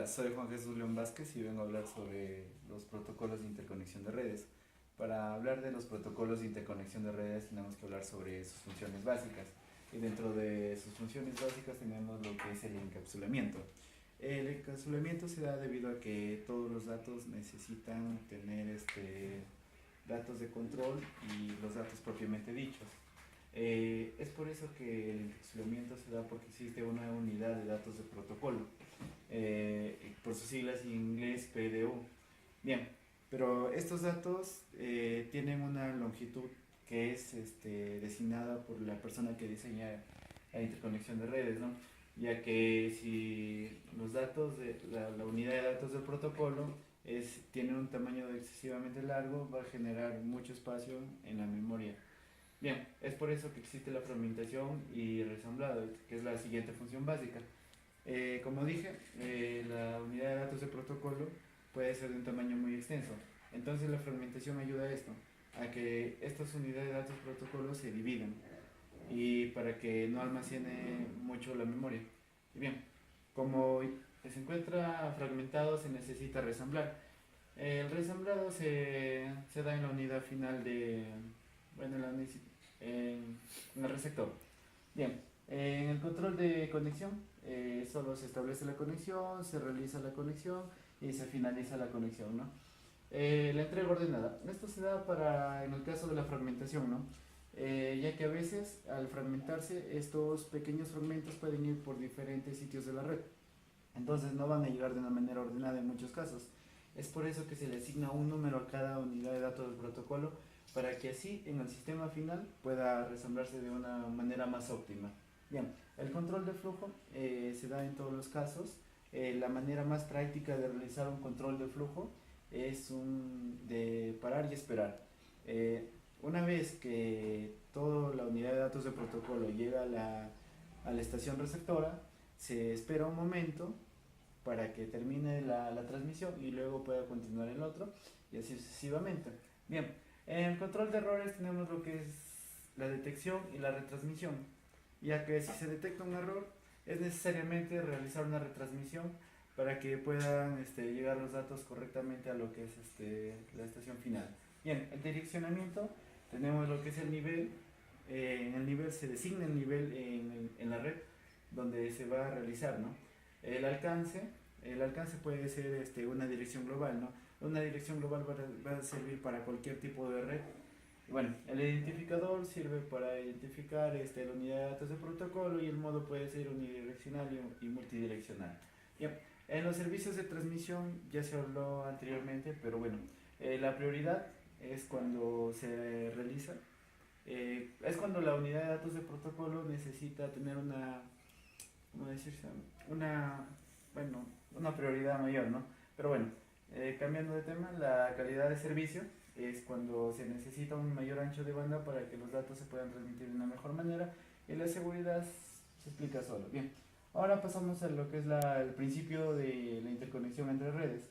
Hola, soy Juan Jesús León Vázquez y vengo a hablar sobre los protocolos de interconexión de redes. Para hablar de los protocolos de interconexión de redes tenemos que hablar sobre sus funciones básicas y dentro de sus funciones básicas tenemos lo que es el encapsulamiento. El encapsulamiento se da debido a que todos los datos necesitan tener datos de control y los datos propiamente dichos. Es por eso que el encapsulamiento se da porque existe una unidad de datos de protocolo, por sus siglas en inglés PDU. Bien, pero estos datos tienen una longitud que es designada por la persona que diseña la interconexión de redes, ¿no? Ya que si los datos de la unidad de datos del protocolo tiene un tamaño excesivamente largo, va a generar mucho espacio en la memoria. Bien, es por eso que existe la fragmentación y resamblado, que es la siguiente función básica. Como dije, la unidad de datos de protocolo puede ser de un tamaño muy extenso. Entonces la fragmentación ayuda a esto, a que estas unidades de datos de protocolo se dividan y para que no almacene mucho la memoria. Y bien, como se encuentra fragmentado, se necesita resamblar. El resamblado se da en la unidad final bueno, en el receptor. Bien, en el control de conexión, solo se establece la conexión, se realiza la conexión y se finaliza la conexión, ¿no? La entrega ordenada. Esto se da en el caso de la fragmentación, ¿no? Ya que a veces al fragmentarse estos pequeños fragmentos pueden ir por diferentes sitios de la red. Entonces no van a llegar de una manera ordenada en muchos casos. Es por eso que se le asigna un número a cada unidad de datos del protocolo para que así en el sistema final pueda resamblarse de una manera más óptima. Bien, el control de flujo se da en todos los casos. La manera más práctica de realizar un control de flujo es de parar y esperar. Una vez que toda la unidad de datos de protocolo llega a la estación receptora, se espera un momento para que termine la transmisión y luego pueda continuar el otro y así sucesivamente. Bien, en el control de errores tenemos lo que es la detección y la retransmisión, ya que si se detecta un error es necesariamente realizar una retransmisión para que puedan llegar los datos correctamente a lo que es la estación final. Bien, el direccionamiento tenemos lo que es el nivel. En el nivel se designa el nivel en la red donde se va a realizar, ¿no? El alcance, el alcance puede ser una dirección global, ¿no? Una dirección global va a servir para cualquier tipo de red. Bueno, el identificador sirve para identificar la unidad de datos de protocolo y el modo puede ser unidireccional y multidireccional. Bien, en los servicios de transmisión ya se habló anteriormente, pero bueno, la prioridad es cuando se realiza, es cuando la unidad de datos de protocolo necesita tener ¿cómo decirse? Una, bueno, una prioridad mayor, ¿no? Pero bueno, cambiando de tema, la calidad de servicio es cuando se necesita un mayor ancho de banda para que los datos se puedan transmitir de una mejor manera y la seguridad se explica solo. Bien, ahora pasamos a lo que es el principio de la interconexión entre redes.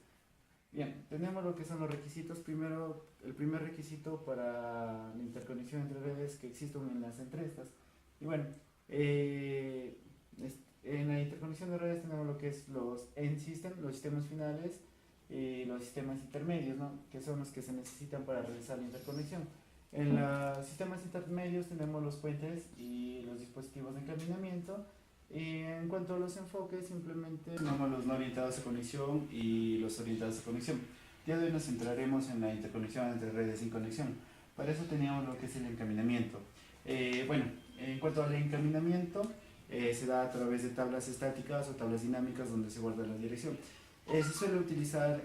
Bien, tenemos lo que son los requisitos. Primero, el primer requisito para la interconexión entre redes es que exista un enlace entre estas. Y bueno, eh, en la interconexión de redes tenemos lo que es los end system, los sistemas finales y los sistemas intermedios, ¿no? Que son los que se necesitan para realizar la interconexión. En los sistemas intermedios tenemos los puentes y los dispositivos de encaminamiento. Y en cuanto a los enfoques, simplemente tenemos los no orientados a conexión y los orientados a conexión. Ya de hoy nos centraremos en la interconexión entre redes sin conexión. Para eso teníamos lo que es el encaminamiento. Bueno, en cuanto al encaminamiento, se da a través de tablas estáticas o tablas dinámicas donde se guarda la dirección. Se suele utilizar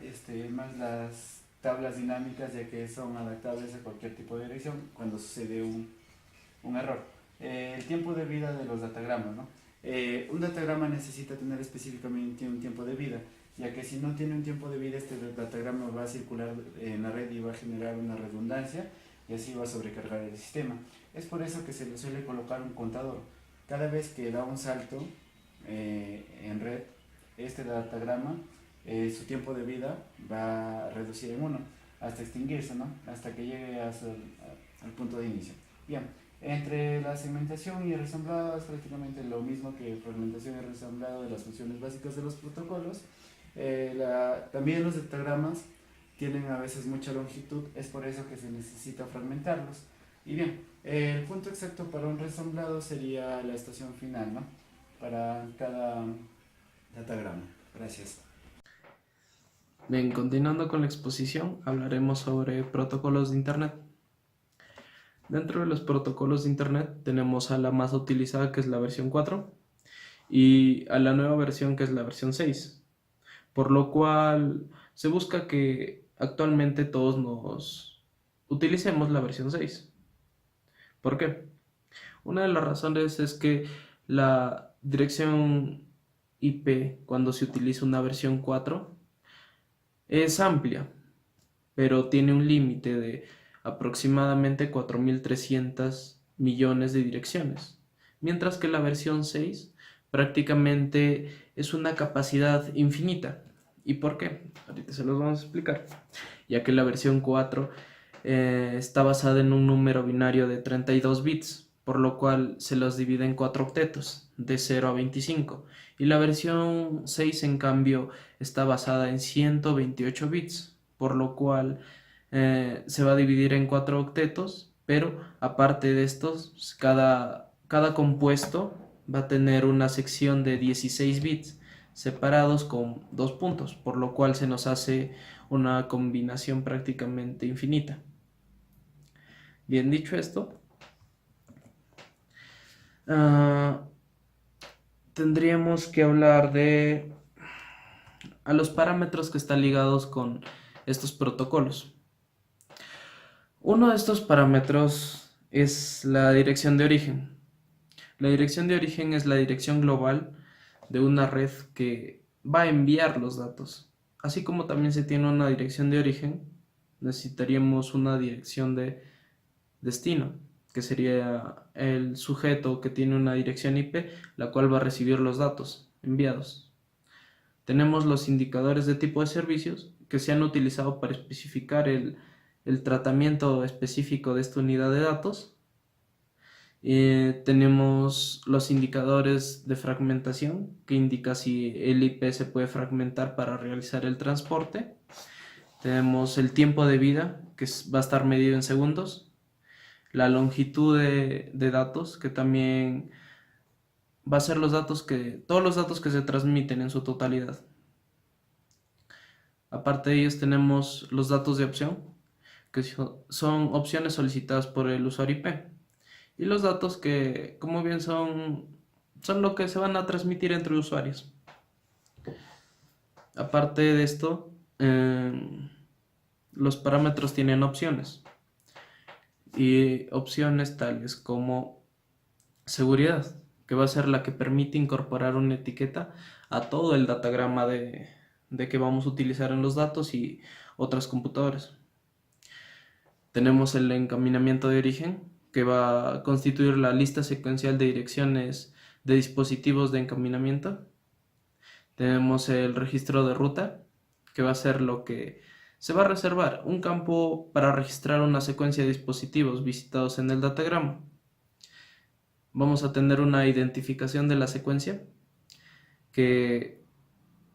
más las tablas dinámicas ya que son adaptables a cualquier tipo de dirección cuando sucede un error. El tiempo de vida de los datagramas, ¿no? Un datagrama necesita tener específicamente un tiempo de vida, ya que si no tiene un tiempo de vida, este datagrama va a circular en la red y va a generar una redundancia y así va a sobrecargar el sistema. Es por eso que se le suele colocar un contador. Cada vez que da un salto en red, este datagrama, su tiempo de vida va a reducir en uno hasta extinguirse, ¿no? Hasta que llegue al punto de inicio. Bien, entre la segmentación y el resamblado es prácticamente lo mismo que fragmentación y resamblado de las funciones básicas de los protocolos. También los datagramas tienen a veces mucha longitud, es por eso que se necesita fragmentarlos. Y bien, el punto exacto para un resamblado sería la estación final, ¿no? Para cada datagrama. Gracias. Bien, continuando con la exposición, hablaremos sobre protocolos de Internet. Dentro de los protocolos de Internet tenemos a la más utilizada, que es la versión 4, y a la nueva versión, que es la versión 6, por lo cual se busca que actualmente todos nos utilicemos la versión 6. ¿Por qué? Una de las razones es que la dirección IP, cuando se utiliza una versión 4, es amplia, pero tiene un límite de aproximadamente 4.300 millones de direcciones, mientras que la versión 6 prácticamente es una capacidad infinita. ¿Y por qué? Ahorita se los vamos a explicar. Ya que la versión 4 está basada en un número binario de 32 bits, por lo cual se los divide en 4 octetos, de 0 a 25. Y la versión 6, en cambio, está basada en 128 bits, por lo cual se va a dividir en 4 octetos, pero aparte de estos, cada compuesto va a tener una sección de 16 bits separados con 2 puntos, por lo cual se nos hace una combinación prácticamente infinita. Bien dicho esto, tendríamos que hablar de a los parámetros que están ligados con estos protocolos. Uno de estos parámetros es la dirección de origen. La dirección de origen es la dirección global de una red que va a enviar los datos. Así como también se tiene una dirección de origen, necesitaríamos una dirección de destino, que sería el sujeto que tiene una dirección IP, la cual va a recibir los datos enviados. Tenemos los indicadores de tipo de servicios que se han utilizado para especificar el tratamiento específico de esta unidad de datos. Tenemos los indicadores de fragmentación, que indica si el IP se puede fragmentar para realizar el transporte. Tenemos el tiempo de vida, que va a estar medido en segundos. La longitud de datos, que también va a ser todos los datos que se transmiten en su totalidad. Aparte de ellos tenemos los datos de opción, que son opciones solicitadas por el usuario IP. Y los datos que, como bien son lo que se van a transmitir entre usuarios. Aparte de esto, los parámetros tienen opciones. Y opciones tales como seguridad, que va a ser la que permite incorporar una etiqueta a todo el datagrama de que vamos a utilizar en los datos y otras computadoras. Tenemos el encaminamiento de origen, que va a constituir la lista secuencial de direcciones de dispositivos de encaminamiento. Tenemos el registro de ruta, que va a ser lo que se va a reservar, un campo para registrar una secuencia de dispositivos visitados en el datagrama. Vamos a tener una identificación de la secuencia, que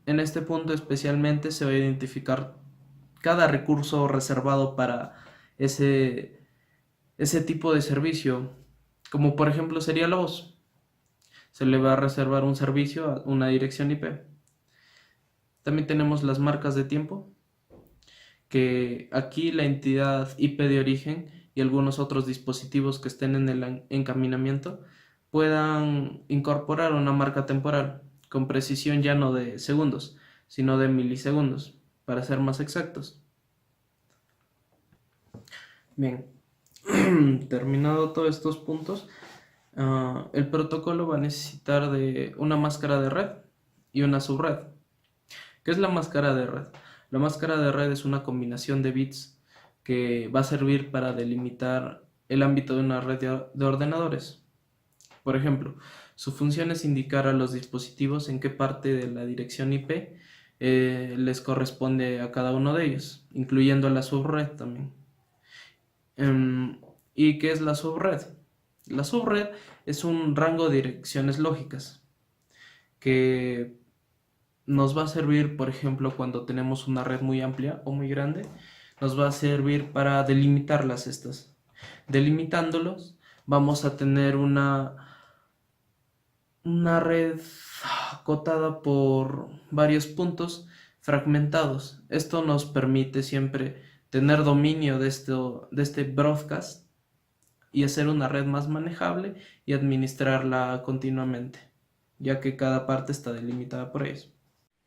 en este punto especialmente se va a identificar cada recurso reservado para ese tipo de servicio, como por ejemplo sería la voz. Se le va a reservar un servicio a una dirección IP. También tenemos las marcas de tiempo, que aquí la entidad IP de origen y algunos otros dispositivos que estén en el encaminamiento puedan incorporar una marca temporal con precisión ya no de segundos, sino de milisegundos, para ser más exactos. Bien, terminado todos estos puntos, el protocolo va a necesitar de una máscara de red y una subred. ¿Qué es la máscara de red? La máscara de red es una combinación de bits que va a servir para delimitar el ámbito de una red de ordenadores. Por ejemplo, su función es indicar a los dispositivos en qué parte de la dirección IP les corresponde a cada uno de ellos, incluyendo la subred también. ¿Y qué es la subred? La subred es un rango de direcciones lógicas que nos va a servir, por ejemplo, cuando tenemos una red muy amplia o muy grande, nos va a servir para delimitarlas estas. Delimitándolos, vamos a tener una red acotada por varios puntos fragmentados. Esto nos permite siempre tener dominio de este broadcast y hacer una red más manejable y administrarla continuamente, ya que cada parte está delimitada por ellos.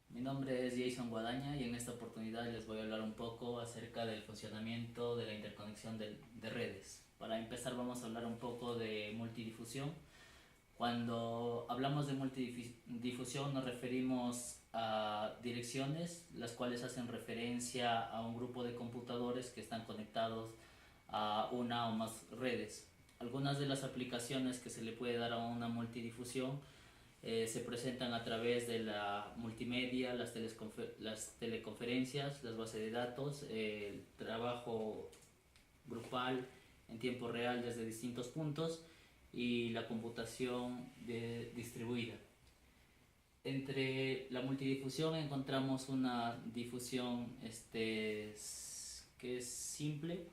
Mi nombre es Jason Guadaña y en esta oportunidad les voy a hablar un poco acerca del funcionamiento de la interconexión de redes. Para empezar vamos a hablar un poco de multidifusión. Cuando hablamos de multidifusión nos referimos a direcciones las cuales hacen referencia a un grupo de computadores que están conectados a una o más redes. Algunas de las aplicaciones que se le puede dar a una multidifusión se presentan a través de la multimedia, las teleconferencias, las bases de datos, el trabajo grupal en tiempo real desde distintos puntos y la computación distribuida. Entre la multidifusión encontramos una difusión que es simple.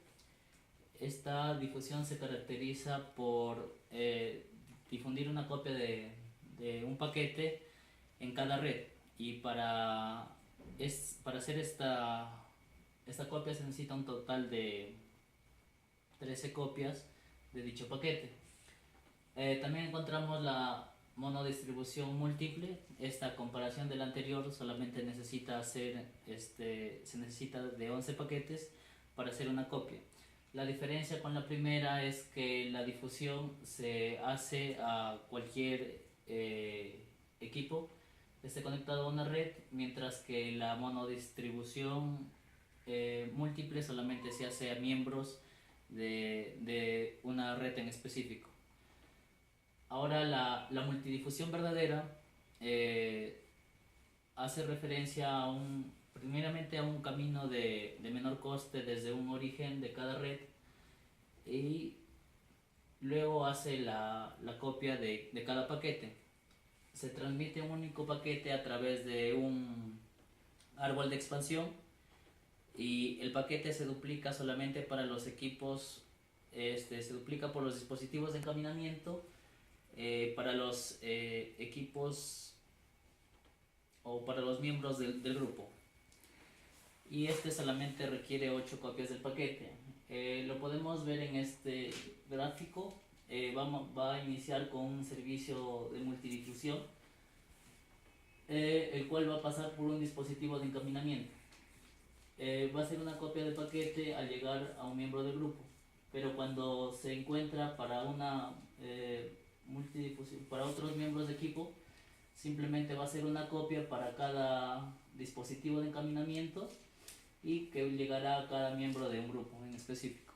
Esta difusión se caracteriza por difundir una copia de un paquete en cada red, y para hacer esta copia se necesita un total de 13 copias de dicho paquete. También encontramos la monodistribución múltiple. Esta, comparación de la anterior, solamente se necesita de 11 paquetes para hacer una copia. La diferencia con la primera es que la difusión se hace a cualquier equipo que esté conectado a una red, mientras que la monodistribución múltiple solamente se hace a miembros de una red en específico. Ahora la multidifusión verdadera hace referencia primeramente a un camino de menor coste desde un origen de cada red, y luego hace la copia de cada paquete. Se transmite un único paquete a través de un árbol de expansión, y el paquete se duplica solamente para los equipos, se duplica por los dispositivos de encaminamiento, para los equipos o para los miembros del grupo, y solamente requiere 8 copias del paquete. Lo podemos ver en este gráfico. Va a iniciar con un servicio de multidifusión, el cual va a pasar por un dispositivo de encaminamiento. Va a hacer una copia de paquete al llegar a un miembro del grupo, pero cuando se encuentra para una multidifusión para otros miembros de equipo, simplemente va a hacer una copia para cada dispositivo de encaminamiento y que llegará a cada miembro de un grupo en específico.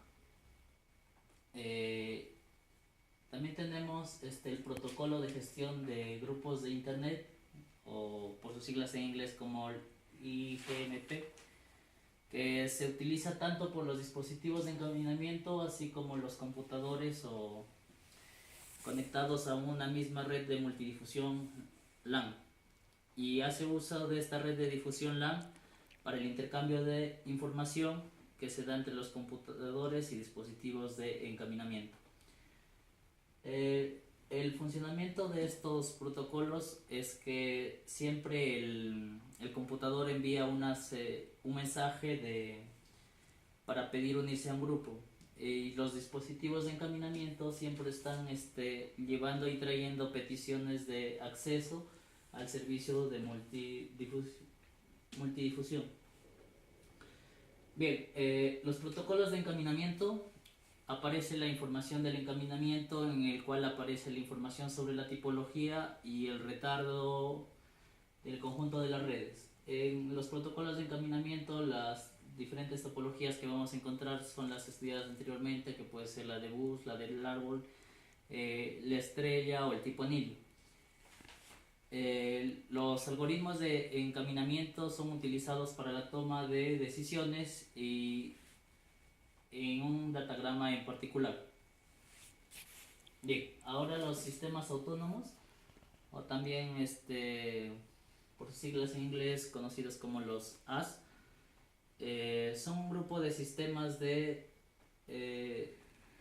También tenemos el protocolo de gestión de grupos de internet, o por sus siglas en inglés como IGMP, que se utiliza tanto por los dispositivos de encaminamiento así como los computadores o conectados a una misma red de multidifusión LAN, y hace uso de esta red de difusión LAN para el intercambio de información que se da entre los computadores y dispositivos de encaminamiento. El funcionamiento de estos protocolos es que siempre el computador envía un mensaje para pedir unirse a un grupo, y los dispositivos de encaminamiento siempre están llevando y trayendo peticiones de acceso al servicio de multidifusión. Bien, los protocolos de encaminamiento: aparece la información del encaminamiento, en el cual aparece la información sobre la tipología y el retardo del conjunto de las redes. En los protocolos de encaminamiento, las diferentes topologías que vamos a encontrar son las estudiadas anteriormente, que puede ser la de bus, la del árbol, la estrella o el tipo anillo. Los algoritmos de encaminamiento son utilizados para la toma de decisiones y en un datagrama en particular. Bien, ahora los sistemas autónomos, o también por siglas en inglés conocidos como los AS. Son un grupo de sistemas de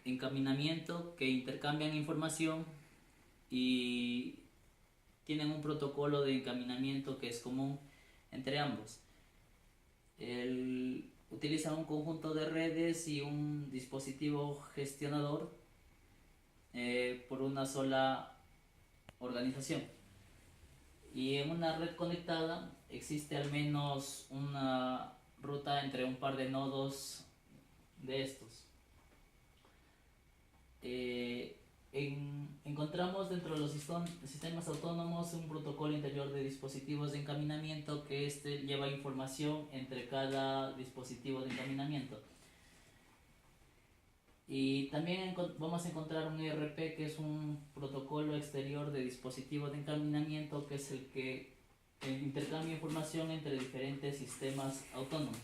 encaminamiento que intercambian información y tienen un protocolo de encaminamiento que es común entre ambos. Utilizan un conjunto de redes y un dispositivo gestionador por una sola organización. Y en una red conectada existe al menos una ruta entre un par de nodos de estos. Encontramos dentro de los sistemas autónomos un protocolo interior de dispositivos de encaminamiento que lleva información entre cada dispositivo de encaminamiento. Y también vamos a encontrar un ERP, que es un protocolo exterior de dispositivos de encaminamiento, que es el que intercambia información entre diferentes sistemas autónomos.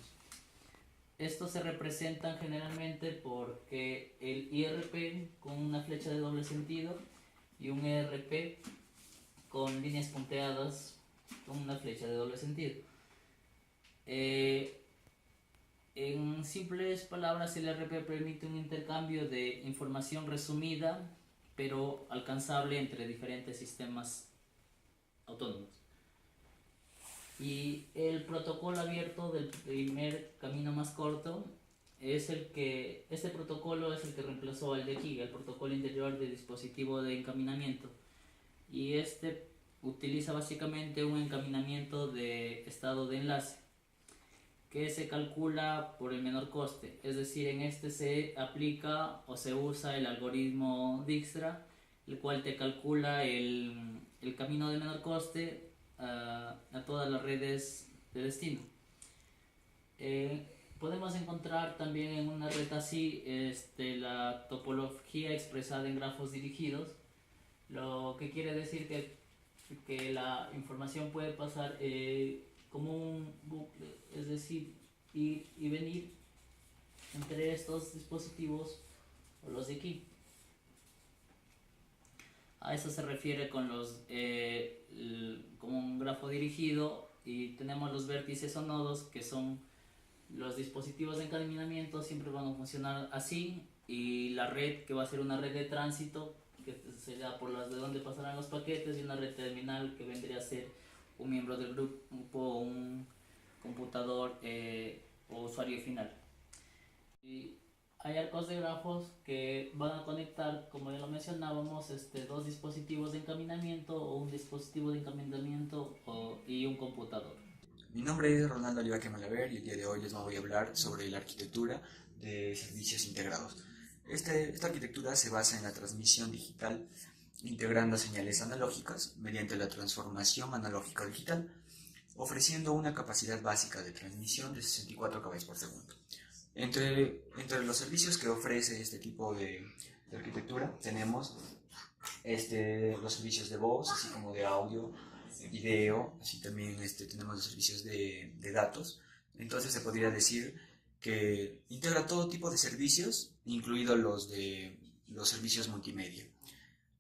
Estos se representan generalmente porque el IRP con una flecha de doble sentido y un ERP con líneas punteadas con una flecha de doble sentido. En simples palabras, el ERP permite un intercambio de información resumida pero alcanzable entre diferentes sistemas autónomos. Y el protocolo abierto del primer camino más corto este protocolo es el que reemplazó al de aquí, el protocolo interior de dispositivo de encaminamiento. Y este utiliza básicamente un encaminamiento de estado de enlace que se calcula por el menor coste, es decir, en este se aplica o se usa el algoritmo Dijkstra, el cual te calcula el camino de menor coste a todas las redes de destino. Podemos encontrar también en una red así la topología expresada en grafos dirigidos, lo que quiere decir que la información puede pasar como un bucle, es decir, ir y venir entre estos dispositivos o los de aquí. A eso se refiere con como un grafo dirigido, y tenemos los vértices o nodos, que son los dispositivos de encaminamiento, siempre van a funcionar así, y la red, que va a ser una red de tránsito, que será por las de donde pasarán los paquetes, y una red terminal, que vendría a ser un miembro del grupo, un computador o usuario final. Y hay arcos de grafos que van a conectar, como ya lo mencionábamos, dos dispositivos de encaminamiento o un dispositivo de encaminamiento y un computador. Mi nombre es Ronaldo Olivaque Malaver y el día de hoy les voy a hablar sobre la arquitectura de servicios integrados. Esta arquitectura se basa en la transmisión digital integrando señales analógicas mediante la transformación analógica digital, ofreciendo una capacidad básica de transmisión de 64 kb por segundo. Entre los servicios que ofrece este tipo de arquitectura tenemos los servicios de voz, así como de audio, video, así también tenemos los servicios de datos. Entonces se podría decir que integra todo tipo de servicios, incluidos los servicios multimedia.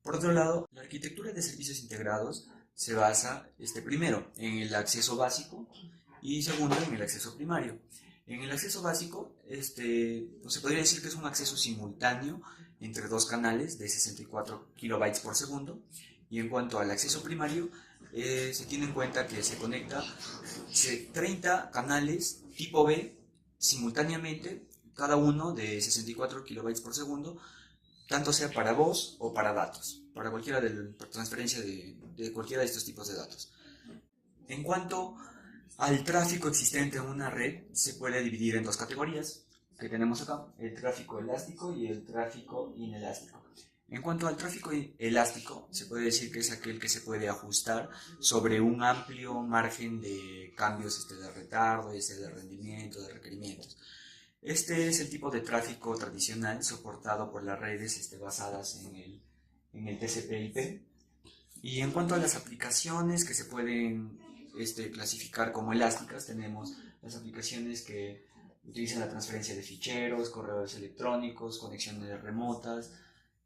Por otro lado, la arquitectura de servicios integrados se basa primero en el acceso básico y segundo en el acceso primario. En el acceso básico se podría decir que es un acceso simultáneo entre dos canales de 64 kilobytes por segundo, y en cuanto al acceso primario se tiene en cuenta que se conecta 30 canales tipo B simultáneamente, cada uno de 64 kilobytes por segundo, tanto sea para voz o para datos, para transferencia de cualquiera de estos tipos de datos. En cuanto al tráfico existente en una red, se puede dividir en dos categorías que tenemos acá: el tráfico elástico y el tráfico inelástico. En cuanto al tráfico elástico, se puede decir que es aquel que se puede ajustar sobre un amplio margen de cambios de retardo, de rendimiento, de requerimientos. Este es el tipo de tráfico tradicional soportado por las redes basadas en el TCP/IP. Y en cuanto a las aplicaciones que se pueden clasificar como elásticas, tenemos las aplicaciones que utilizan la transferencia de ficheros, correos electrónicos, conexiones remotas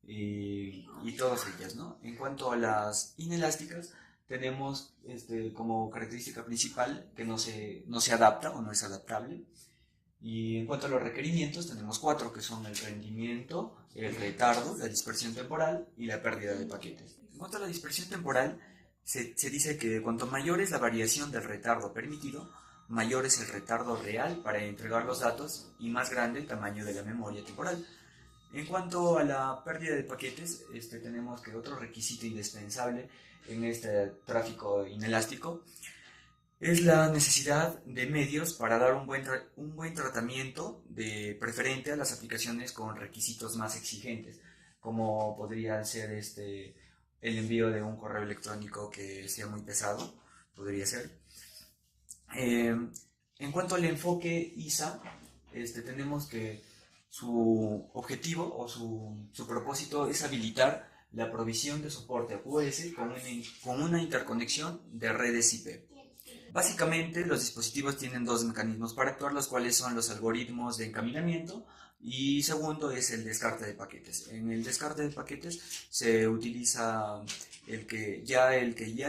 y todas ellas, ¿no? En cuanto a las inelásticas, tenemos como característica principal que no se adapta o no es adaptable. Y en cuanto a los requerimientos, tenemos 4, que son el rendimiento, el retardo, la dispersión temporal y la pérdida de paquetes. En cuanto a la dispersión temporal, se dice que cuanto mayor es la variación del retardo permitido, mayor es el retardo real para entregar los datos y más grande el tamaño de la memoria temporal. En cuanto a la pérdida de paquetes, tenemos que otro requisito indispensable en este tráfico inelástico es la necesidad de medios para dar un buen tratamiento preferente a las aplicaciones con requisitos más exigentes, como podría ser el envío de un correo electrónico que sea muy pesado, podría ser. En cuanto al enfoque ISA, tenemos que su objetivo o su propósito es habilitar la provisión de soporte a QoS con una interconexión de redes IP. Básicamente, los dispositivos tienen 2 mecanismos para actuar, los cuales son los algoritmos de encaminamiento y segundo es el descarte de paquetes. En el descarte de paquetes se utiliza el que ya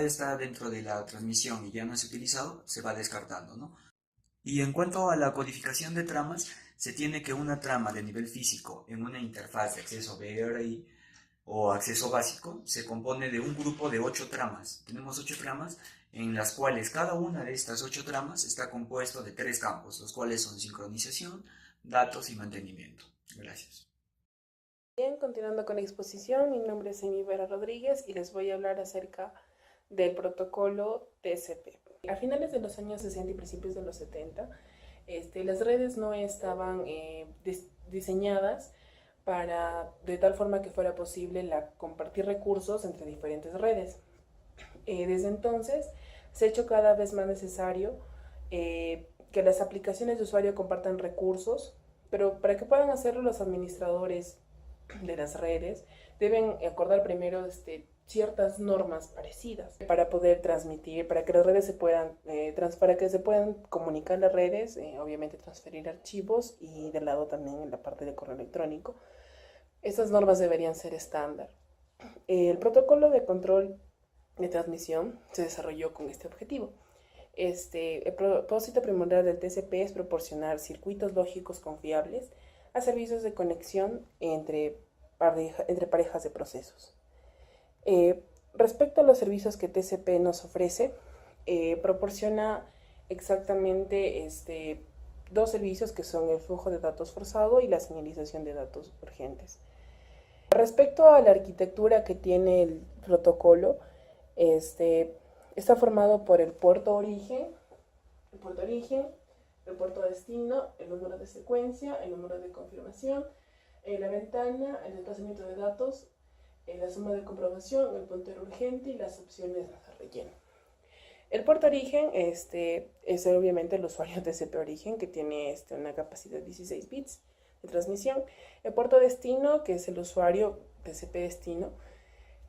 está dentro de la transmisión y ya no es utilizado, se va descartando, ¿no? Y en cuanto a la codificación de tramas, se tiene que una trama de nivel físico en una interfaz de acceso BRI o acceso básico se compone de un grupo de 8 tramas. Tenemos 8 tramas en las cuales cada una de estas 8 tramas está compuesto de 3 campos, los cuales son sincronización, datos y mantenimiento. Gracias. Bien, continuando con la exposición, mi nombre es Amy Vera Rodríguez y les voy a hablar acerca del protocolo TCP. A finales de los años 60 y principios de los 70, las redes no estaban diseñadas de tal forma que fuera posible compartir recursos entre diferentes redes. Desde entonces se ha hecho cada vez más necesario que las aplicaciones de usuario compartan recursos, pero para que puedan hacerlo los administradores de las redes deben acordar primero ciertas normas parecidas para poder transmitir, para que las redes para que se puedan comunicar las redes, obviamente transferir archivos y del lado también en la parte de correo electrónico. Estas normas deberían ser estándar. El protocolo de control de transmisión se desarrolló con este objetivo. El propósito primordial del TCP es proporcionar circuitos lógicos confiables a servicios de conexión entre parejas de procesos. Respecto a los servicios que TCP nos ofrece, proporciona exactamente 2 servicios que son el flujo de datos forzado y la señalización de datos urgentes. Respecto a la arquitectura que tiene el protocolo, está formado por el puerto origen, el puerto destino, el número de secuencia, el número de confirmación, la ventana, el desplazamiento de datos, la suma de comprobación, el puntero urgente y las opciones de relleno. El puerto origen es obviamente el usuario TCP origen, que tiene una capacidad de 16 bits de transmisión. El puerto destino, que es el usuario TCP destino,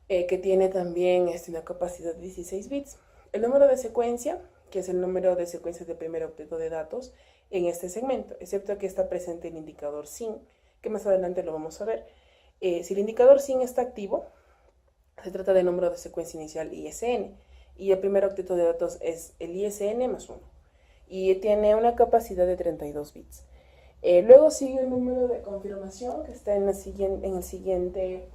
que tiene también una capacidad de 16 bits. El número de secuencia, que es el número de secuencias de primer octeto de datos en este segmento, excepto que está presente el indicador SYN, que más adelante lo vamos a ver. Si el indicador SYN está activo, se trata del número de secuencia inicial ISN, y el primer octeto de datos es el ISN más 1, y tiene una capacidad de 32 bits. Luego sigue el número de confirmación, que está en el siguiente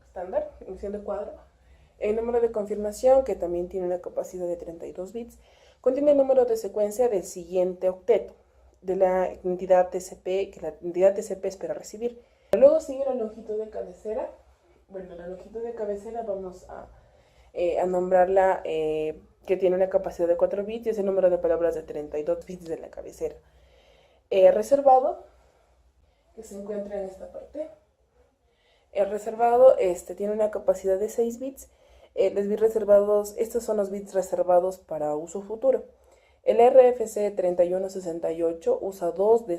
estándar, en el siguiente cuadro. El número de confirmación, que también tiene una capacidad de 32 bits, contiene el número de secuencia del siguiente octeto de la entidad TCP que la entidad TCP espera recibir. Luego sigue la longitud de cabecera. Bueno, la longitud de cabecera vamos a nombrarla que tiene una capacidad de 4 bits y es el número de palabras de 32 bits de la cabecera. Reservado, que se encuentra en esta parte. El reservado tiene una capacidad de 6 bits. Los bits reservados, estos son los bits reservados para uso futuro. El RFC 3168 usa 2 de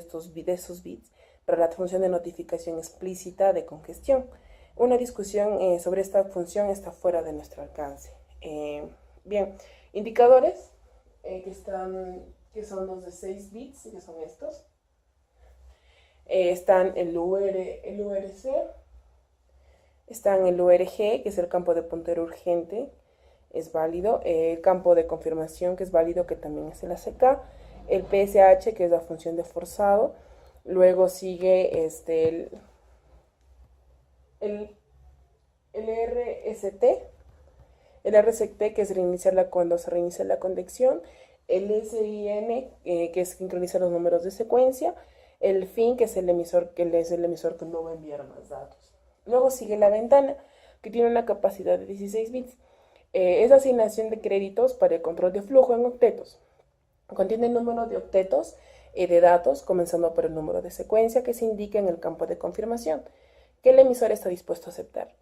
esos bits para la función de notificación explícita de congestión. Una discusión sobre esta función está fuera de nuestro alcance. Bien, indicadores que son los de 6 bits, que son estos. Están el URC, están el URG, que es el campo de puntero urgente, es válido, el campo de confirmación, que es válido, que también es el ACK, el PSH, que es la función de forzado, luego sigue el RST, que es cuando se reinicia la conexión, el SIN, que es sincronizar los números de secuencia, el FIN, que es el emisor que no va a enviar más datos. Luego sigue la ventana, que tiene una capacidad de 16 bits. Es asignación de créditos para el control de flujo en octetos. Contiene el número de octetos de datos, comenzando por el número de secuencia que se indica en el campo de confirmación, que el emisor está dispuesto a aceptar.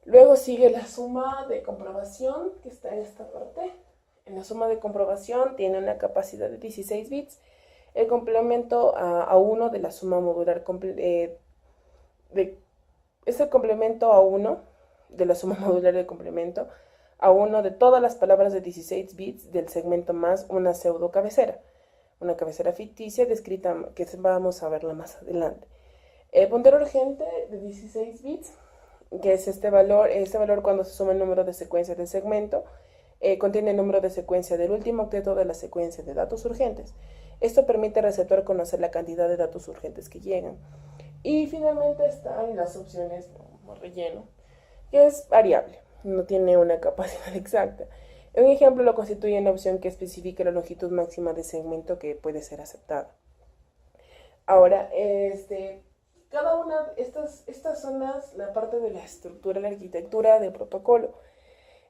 Luego sigue la suma de comprobación, que está en esta parte. En la suma de comprobación tiene una capacidad de 16 bits. El complemento a 1 de la suma modular es el complemento a 1 de la suma modular del complemento a 1 de todas las palabras de 16 bits del segmento más una pseudo cabecera. Una cabecera ficticia descrita, que vamos a verla más adelante. El puntero urgente de 16 bits, que es este valor cuando se suma el número de secuencia del segmento, contiene el número de secuencia del último octeto de la secuencia de datos urgentes. Esto permite al receptor conocer la cantidad de datos urgentes que llegan. Y finalmente están las opciones como relleno, que es variable, no tiene una capacidad exacta. Un ejemplo lo constituye una opción que especifica la longitud máxima de segmento que puede ser aceptada. Ahora, cada una de estas son la parte de la estructura, la arquitectura del protocolo.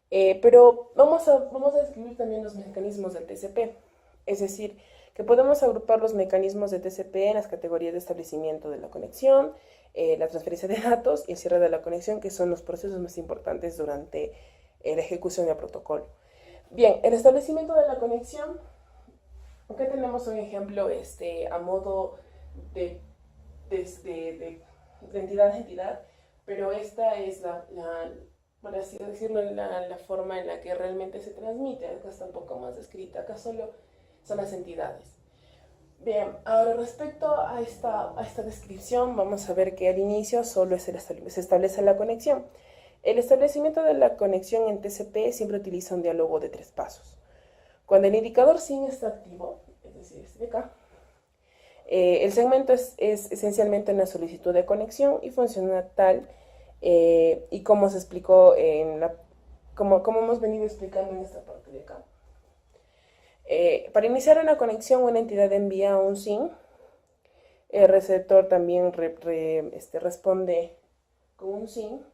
Pero vamos a describir también los mecanismos del TCP. Es decir, que podemos agrupar los mecanismos de TCP en las categorías de establecimiento de la conexión, la transferencia de datos y el cierre de la conexión, que son los procesos más importantes durante la ejecución del protocolo. Bien, el establecimiento de la conexión, acá tenemos un ejemplo a modo de entidad a entidad, pero esta es por así decirlo, la forma en la que realmente se transmite. Acá está un poco más descrita, acá solo son las entidades. Bien, ahora respecto a esta descripción, vamos a ver que al inicio solo se establece la conexión. El establecimiento de la conexión en TCP siempre utiliza un diálogo de 3 pasos. Cuando el indicador SYN está activo, es decir, este de acá, el segmento es esencialmente una solicitud de conexión y funciona tal y como se explicó como hemos venido explicando en esta parte de acá. Para iniciar una conexión, una entidad envía un SYN. El receptor también responde con un SYN.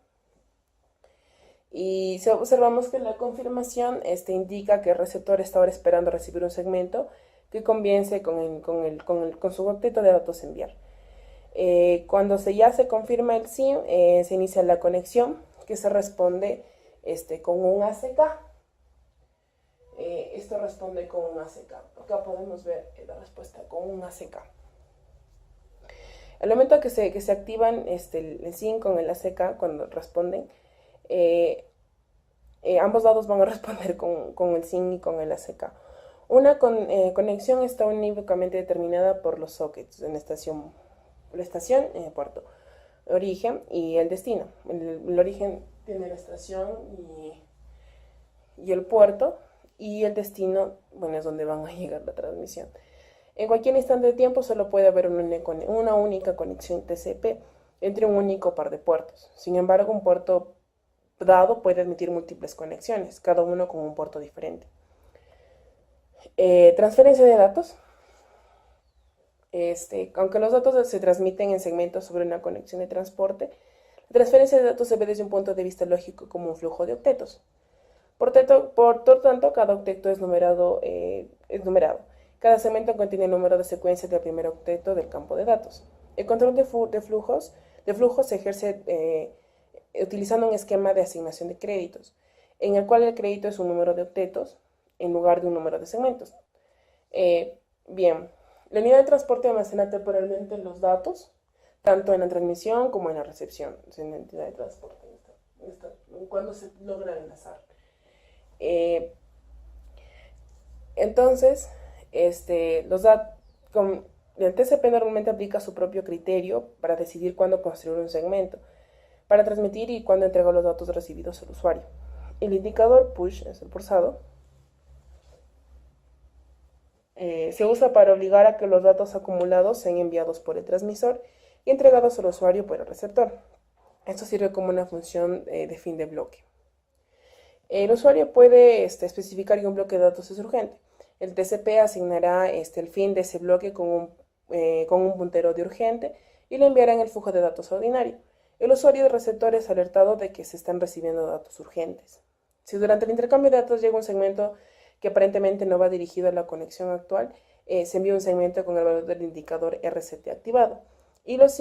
Y si observamos que la confirmación indica que el receptor está ahora esperando recibir un segmento que comience con su octeto de datos a enviar. Cuando ya se confirma el SYN, se inicia la conexión, que se responde con un ACK. Esto responde con un ACK. Acá podemos ver la respuesta con un ACK. Al momento que se activan el SYN con el ACK, cuando responden, ambos lados van a responder con el SYN y con el ACK. Una conexión está unívocamente determinada por los sockets en la estación, puerto, origen y el destino. El origen tiene la estación y el puerto, y el destino, bueno, es donde van a llegar la transmisión. En cualquier instante de tiempo solo puede haber una única conexión TCP entre un único par de puertos. Sin embargo, un puerto dado puede admitir múltiples conexiones, cada uno con un puerto diferente. Transferencia de datos. Aunque los datos se transmiten en segmentos sobre una conexión de transporte, la transferencia de datos se ve desde un punto de vista lógico como un flujo de octetos. Por tanto, cada octeto es numerado. Cada segmento contiene el número de secuencia del primer octeto del campo de datos. El control de flujos se ejerce utilizando un esquema de asignación de créditos, en el cual el crédito es un número de octetos en lugar de un número de segmentos. Bien, la unidad de transporte almacena temporalmente los datos, tanto en la transmisión como en la recepción, en la entidad de transporte, cuando se logra enlazar. Entonces, el TCP normalmente aplica su propio criterio para decidir cuándo construir un segmento, para transmitir y cuándo entregar los datos recibidos al usuario. El indicador push es el pulsado. Se usa para obligar a que los datos acumulados sean enviados por el transmisor y entregados al usuario por el receptor. Esto sirve como una función de fin de bloque. El usuario puede especificar que un bloque de datos es urgente. El TCP asignará el fin de ese bloque con un puntero de urgente y lo enviará en el flujo de datos ordinario. El usuario y el receptor es alertado de que se están recibiendo datos urgentes. Si durante el intercambio de datos llega un segmento que aparentemente no va dirigido a la conexión actual, se envía un segmento con el valor del indicador RCT activado. Y los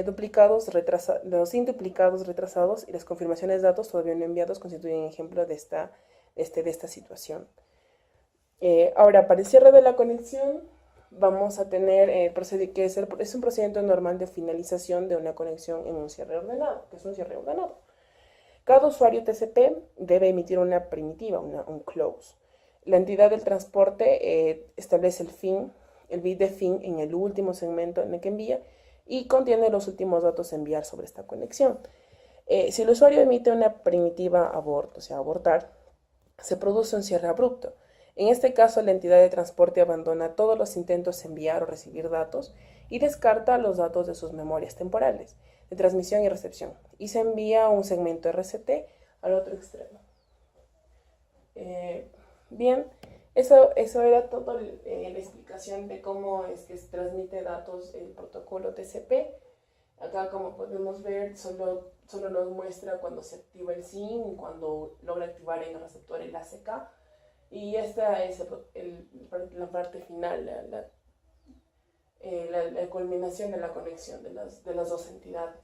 duplicados retrasados y las confirmaciones de datos todavía no enviados constituyen ejemplo de esta situación. Ahora, para el cierre de la conexión, vamos a tener que es un procedimiento normal de finalización de una conexión en un cierre ordenado, que es un cierre ordenado. Cada usuario TCP debe emitir una primitiva, un close. La entidad del transporte establece el bit de fin en el último segmento en el que envía y contiene los últimos datos a enviar sobre esta conexión. Si el usuario emite una primitiva abort, o sea, abortar, se produce un cierre abrupto. En este caso, la entidad de transporte abandona todos los intentos de enviar o recibir datos y descarta los datos de sus memorias temporales de transmisión y recepción y se envía un segmento RCT al otro extremo. Bien, eso era todo la explicación de cómo es que se transmite datos el protocolo TCP. Acá, como podemos ver, solo nos muestra cuando se activa el SYN, cuando logra activar en el receptor el ACK. Y esta es la parte final, la culminación de la conexión de las dos entidades.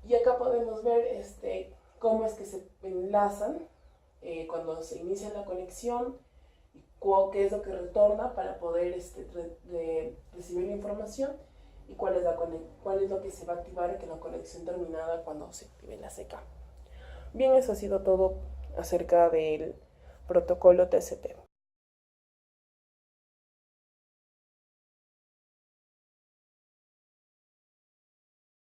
Y acá podemos ver cómo es que se enlazan cuando se inicia la conexión, qué es lo que retorna para poder recibir la información y cuál es lo que se va a activar en la conexión terminada cuando se active la ACK. Bien, eso ha sido todo acerca del protocolo TCP.